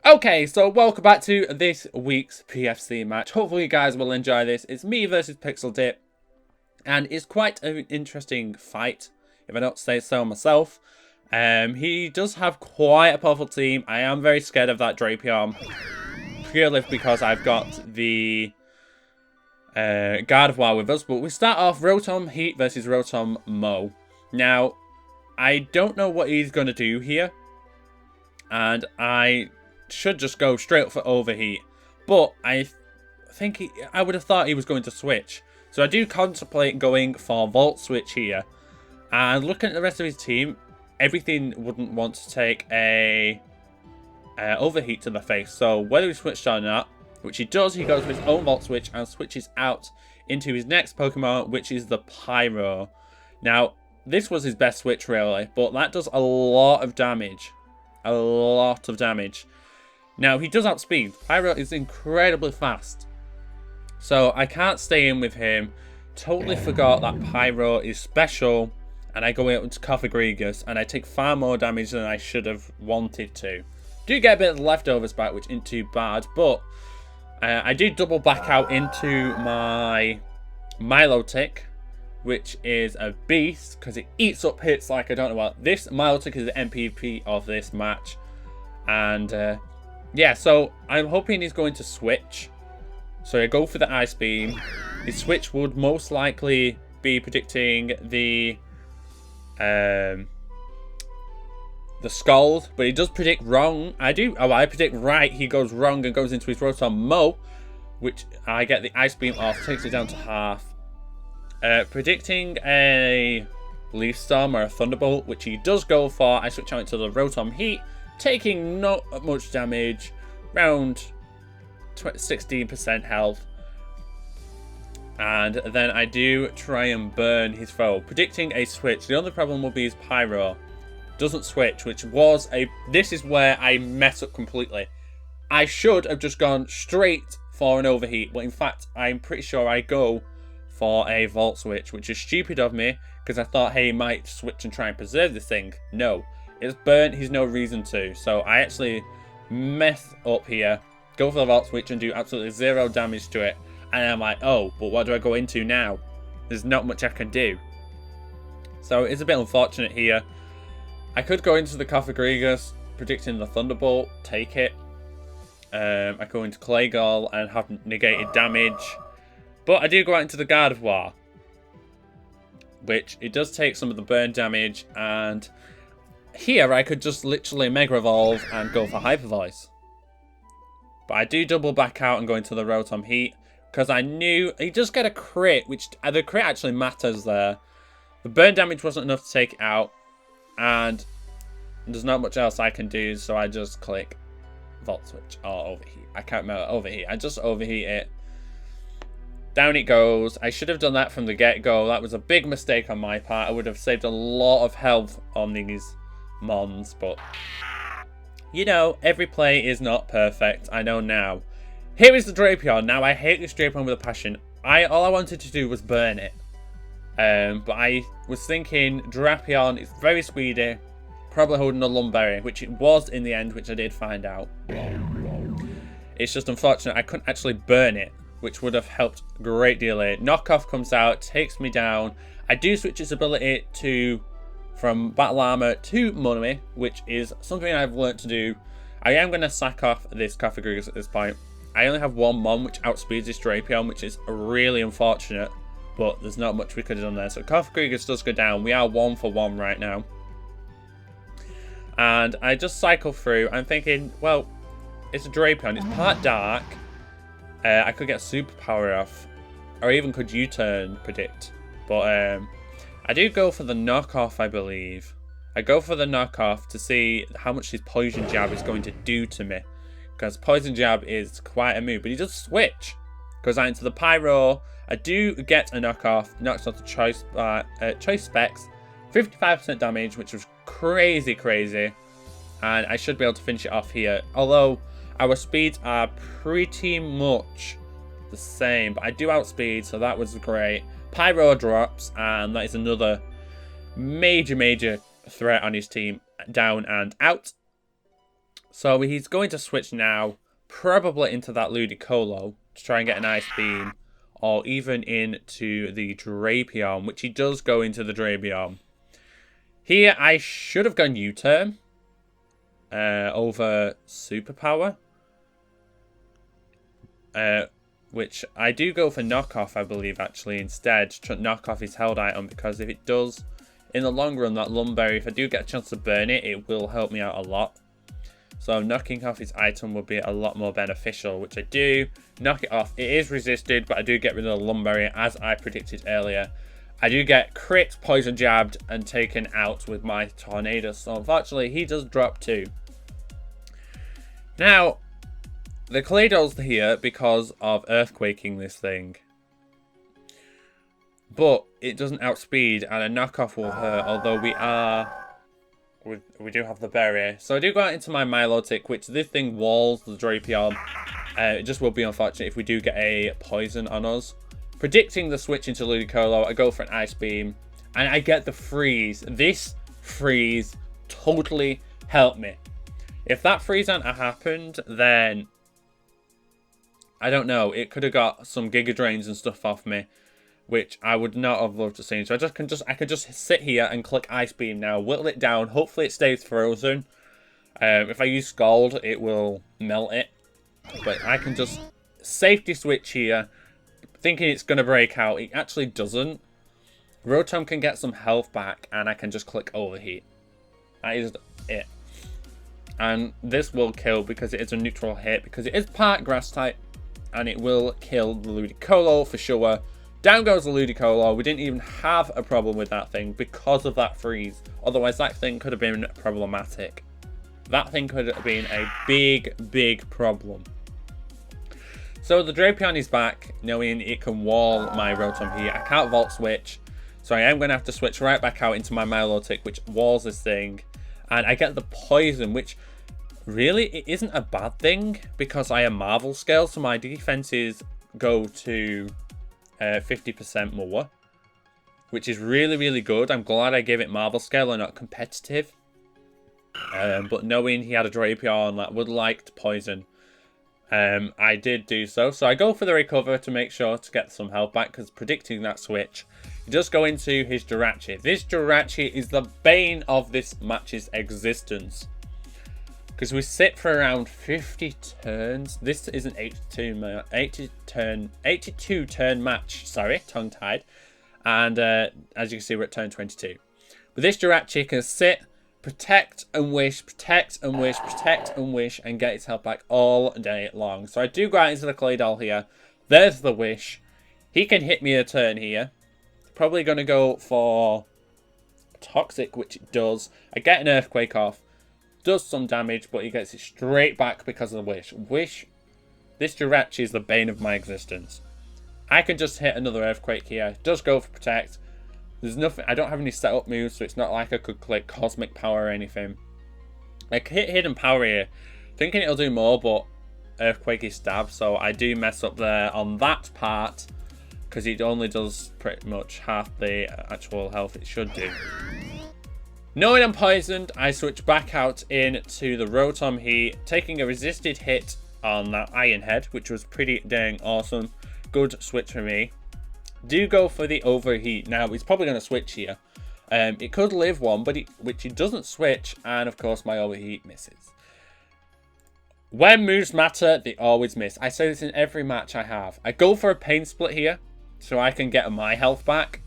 Okay, so welcome back to this week's PFC match. Hopefully you guys will enjoy this. It's me versus Pixel Dip, and it's quite an interesting fight, if I don't say so myself. He does have quite a powerful team. I am very scared of that Drapion, purely because I've got the Gardevoir with us. But we start off Rotom Heat versus Rotom Mo. Now, I don't know what he's going to do here, and I should just go straight up for Overheat, but I think I would have thought he was going to switch. So I do contemplate going for Volt Switch here. And looking at the rest of his team, everything wouldn't want to take a Overheat to the face. So whether he switched or not, which he does, he goes for his own Volt Switch and switches out into his next Pokemon, which is the Pyro. Now, this was his best switch really, but that does a lot of damage. A lot of damage. Now, he does outspeed. Pyro is incredibly fast. So, I can't stay in with him. Totally forgot that Pyro is special. And I go out into Cofagrigus. And I take far more damage than I should have wanted to. Do get a bit of leftovers back, which isn't too bad. But I do double back out into my Milotic, which is a beast. Because it eats up hits like I don't know what. This Milotic is the MVP of this match. And yeah, so I'm hoping he's going to switch. So I go for the Ice Beam. His switch would most likely be predicting the Scald, but he does predict wrong. I predict right. He goes wrong and goes into his Rotom Mo, which I get the Ice Beam off, takes it down to half. Predicting a Leaf Storm or a Thunderbolt, which he does go for. I switch out into the Rotom Heat, taking not much damage, around 16% health. And then I do try and burn his foe, predicting a switch. The only problem will be his Pyro doesn't switch, which was this is where I mess up completely. I should have just gone straight for an Overheat, but in fact, I'm pretty sure I go for a Volt Switch, which is stupid of me, because I thought, hey, he might switch and try and preserve this thing. No. It's burnt, he's no reason to. So I actually mess up here, go for the Volt Switch and do absolutely zero damage to it. And I'm like, oh, but what do I go into now? There's not much I can do. So it's a bit unfortunate here. I could go into the Cofagrigus, predicting the Thunderbolt, take it. I go into Claygol and have negated damage. But I do go out into the Gardevoir, which it does take some of the burn damage, and here, I could just literally Mega Evolve and go for Hyper Voice. But I do double back out and go into the Rotom Heat, because I knew he does get a crit, which the crit actually matters there. The burn damage wasn't enough to take it out, and there's not much else I can do, so I just click Volt Switch or Overheat. I can't remember Overheat. I just Overheat it. Down it goes. I should have done that from the get-go. That was a big mistake on my part. I would have saved a lot of health on these Mons, but you know, every play is not perfect. I know now. Here is the Drapion. Now, I hate this Drapion with a passion. All I wanted to do was burn it. But I was thinking Drapion is very speedy, probably holding a Lumberry, which it was in the end, which I did find out. It's just unfortunate I couldn't actually burn it, which would have helped a great deal here. Knockoff comes out, takes me down. I do switch its ability from Battle Armor to Money, which is something I've learned to do. I am going to sack off this Cofagrigus at this point. I only have one Mon, which outspeeds this Drapion, which is really unfortunate, but there's not much we could have done there. So Cofagrigus does go down. We are 1 for 1 right now. And I just cycle through. I'm thinking, well, it's a Drapion. It's part dark. I could get Superpower off, or even could U-turn predict. But I do go for the knockoff, I believe. I go for the knockoff to see how much his Poison Jab is going to do to me. Because Poison Jab is quite a move. But he does switch. Goes out into the Pyro. I do get a knockoff. Knocks off the Choice Specs. 55% damage, which was crazy, crazy. And I should be able to finish it off here. Although our speeds are pretty much the same. But I do outspeed, so that was great. Pyro drops, and that is another major threat on his team. Down and out. So he's going to switch now, probably into that Ludicolo to try and get an Ice Beam, or even into the Drapion, which he does go into the Drapion. Here, I should have gone U-turn over Superpower, which I do go for Knockoff, I believe, actually, instead. Knock off his held item, because if it does, in the long run, that Lumberry, if I do get a chance to burn it, it will help me out a lot. So knocking off his item would be a lot more beneficial, which I do. Knock it off. It is resisted, but I do get rid of the Lumberry, as I predicted earlier. I do get crit, poison jabbed, and taken out with my Tornado. So unfortunately, he does drop too. Now, the Claydol's here because of Earthquaking this thing. But it doesn't outspeed, and a knockoff will hurt, although we do have the barrier. So I do go out into my Milotic, which this thing walls the Drapion. It just will be unfortunate if we do get a poison on us. Predicting the switch into Ludicolo, I go for an Ice Beam, and I get the freeze. This freeze totally helped me. If that freeze hadn't happened, then I don't know. It could have got some Giga Drains and stuff off me, which I would not have loved to see. So I could just sit here and click Ice Beam now, whittle it down. Hopefully it stays frozen. If I use Scald, it will melt it. But I can just safety switch here, thinking it's going to break out. It actually doesn't. Rotom can get some health back, and I can just click Overheat. That is it. And this will kill because it is a neutral hit, because it is part Grass type, and it will kill the Ludicolo for sure. Down goes the Ludicolo. We didn't even have a problem with that thing because of that freeze. Otherwise, that thing could have been problematic. That thing could have been a big problem. So the Drapion is back, knowing it can wall my Rotom here. I can't Volt Switch, so I am going to have to switch right back out into my Milotic, which walls this thing. And I get the Poison, which really, it isn't a bad thing, because I am Marvel Scale, so my defenses go to 50% more, which is really good. I'm glad I gave it Marvel Scale and not competitive. But knowing he had a Drapion that would like to poison, I did do so. So I go for the recover to make sure to get some health back, because predicting that switch, he does go into his Jirachi. This Jirachi is the bane of this match's existence, because we sit for around 50 turns. This is an 82 turn match. Sorry, tongue-tied. And as you can see, we're at turn 22. But this Jirachi can sit, protect and wish, protect and wish, protect and wish, and get its health back all day long. So I do go out into the Claydol here. There's the wish. He can hit me a turn here. Probably going to go for Toxic, which it does. I get an Earthquake off. Does some damage, but he gets it straight back because of the wish. This Jirachi is the bane of my existence. I can just hit another Earthquake here. Does go for protect. There's nothing. I don't have any setup moves, so it's not like I could click Cosmic Power or anything. I could hit Hidden Power here, thinking it'll do more, but Earthquake is stab, so I do mess up there on that part, because it only does pretty much half the actual health it should do. Knowing I'm poisoned, I switch back out into the Rotom Heat, taking a resisted hit on that Iron Head, which was pretty dang awesome. Good switch for me. Do go for the Overheat. Now, he's probably going to switch here. It could live one, but which he doesn't switch, and of course my Overheat misses. When moves matter, they always miss. I say this in every match I have. I go for a Pain Split here, so I can get my health back,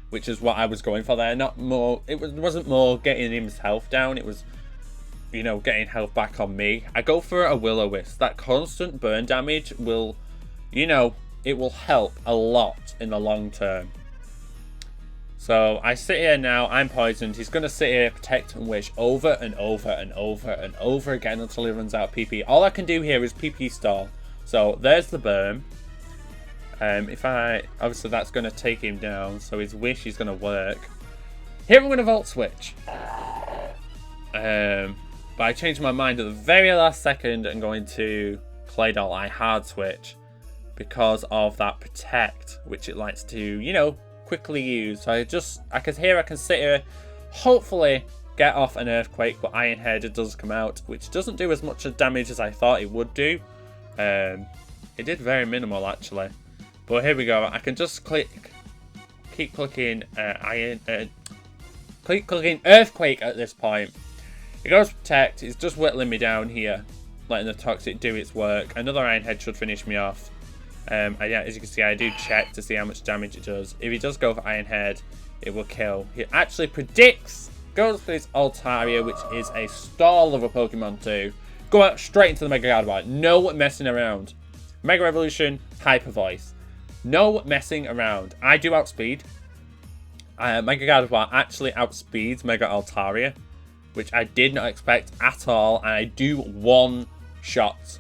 which is what I was going for there. Not more. It wasn't more getting his health down. It was, you know, getting health back on me. I go for a Will-O-Wisp. That constant burn damage will, you know, it will help a lot in the long term. So I sit here now. I'm poisoned. He's going to sit here, protect and wish over and over and over and over again until he runs out of PP. All I can do here is PP stall. So there's the burn. Obviously that's going to take him down, so his wish is going to work. Here I'm going to Volt Switch. But I changed my mind at the very last second and going to Claydol. I hard switch because of that protect, which it likes to, you know, quickly use. So I can sit here, hopefully get off an Earthquake, but Ironhead does come out, which doesn't do as much damage as I thought it would do. It did very minimal, actually. But here we go. I can just keep clicking clicking Earthquake at this point. It goes Protect. It's just whittling me down here, letting the Toxic do its work. Another Ironhead should finish me off. Yeah, as you can see, I do check to see how much damage it does. If he does go for Ironhead, it will kill. He actually predicts, goes for his Altaria, which is a stall of a Pokemon too. Go out straight into the Mega Gardevoir. No messing around. Mega Evolution, Hyper Voice. No messing around. I do outspeed. Mega Gardevoir actually outspeeds Mega Altaria, which I did not expect at all. And I do one-shot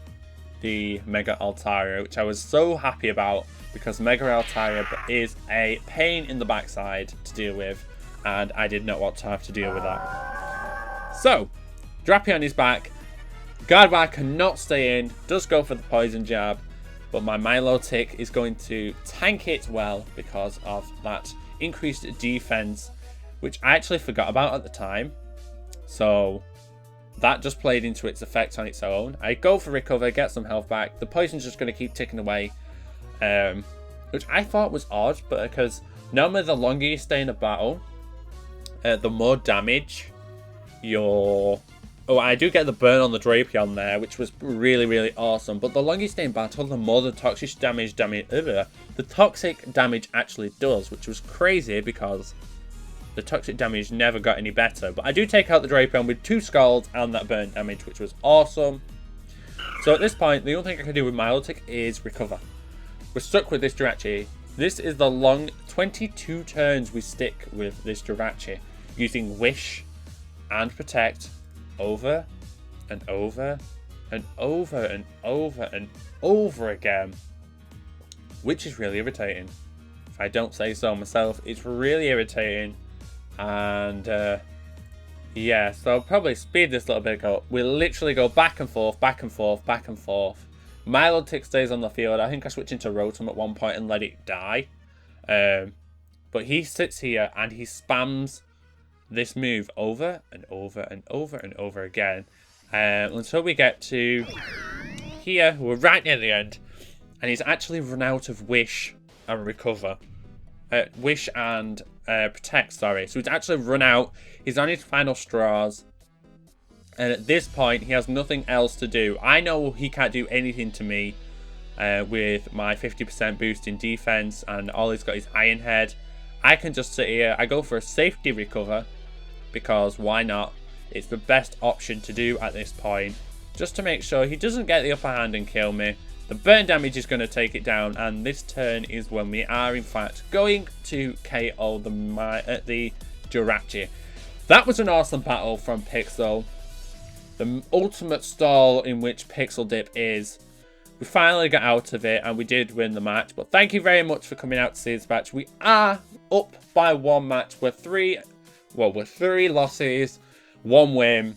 the Mega Altaria, which I was so happy about because Mega Altaria is a pain in the backside to deal with, and I did not want to have to deal with that. So, Drapion is back. Gardevoir cannot stay in, does go for the Poison Jab, but my Milotic is going to tank it well because of that increased defense, which I actually forgot about at the time. So that just played into its effect on its own. I go for Recover, get some health back. The poison's just going to keep ticking away, which I thought was odd, but because normally the longer you stay in a battle, the more damage your... Oh, I do get the burn on the Drapion there, which was really, really awesome. But the longer you stay in battle, the more the toxic damage actually does, which was crazy because the toxic damage never got any better. But I do take out the Drapion with 2 Scalds and that burn damage, which was awesome. So at this point, the only thing I can do with Milotic is Recover. We're stuck with this Jirachi. This is the long 22 turns we stick with this Jirachi, using Wish and Protect over and over and over and over and over again, which is really irritating. If I don't say so myself, it's really irritating. And yeah, so I'll probably speed this a little bit up. We'll literally go back and forth, back and forth, back and forth. Milotic stays on the field. I think I switched into Rotom at one point and let it die. But he sits here and he spams this move over and over and over and over again until we get to here. We're right near the end, and he's actually run out of Wish and Recover. Wish and Protect, sorry. So he's actually run out. He's on his final straws, and at this point he has nothing else to do. I know he can't do anything to me with my 50% boost in defense, and all he's got is Iron Head. I can just sit here. I go for a safety Recover, because why not? It's the best option to do at this point, just to make sure he doesn't get the upper hand and kill me. The burn damage is going to take it down, and this turn is when we are in fact going to KO the Jirachi. That was an awesome battle from Pixel. The ultimate stall in which Pixel Dip is. We finally got out of it, and we did win the match. But thank you very much for coming out to see this match. We are up by 1 match. We're 3 losses, 1 win.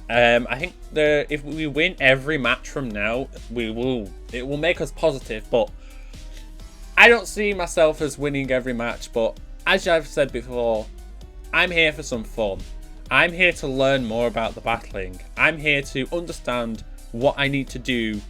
I think if we win every match from now, it will make us positive. But I don't see myself as winning every match. But as I've said before, I'm here for some fun. I'm here to learn more about the battling. I'm here to understand what I need to do,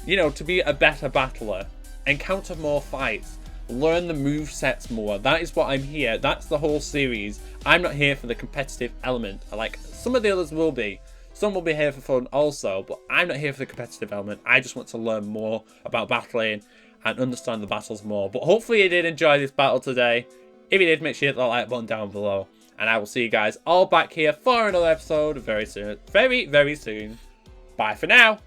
you know, to be a better battler, encounter more fights, learn the movesets more. That is what I'm here. That's the whole series. I'm not here for the competitive element. Like some of the others will be. Some will be here for fun also, but I'm not here for the competitive element. I just want to learn more about battling and understand the battles more. But hopefully you did enjoy this battle today. If you did, make sure you hit that like button down below. And I will see you guys all back here for another episode very soon. Very, very soon. Bye for now.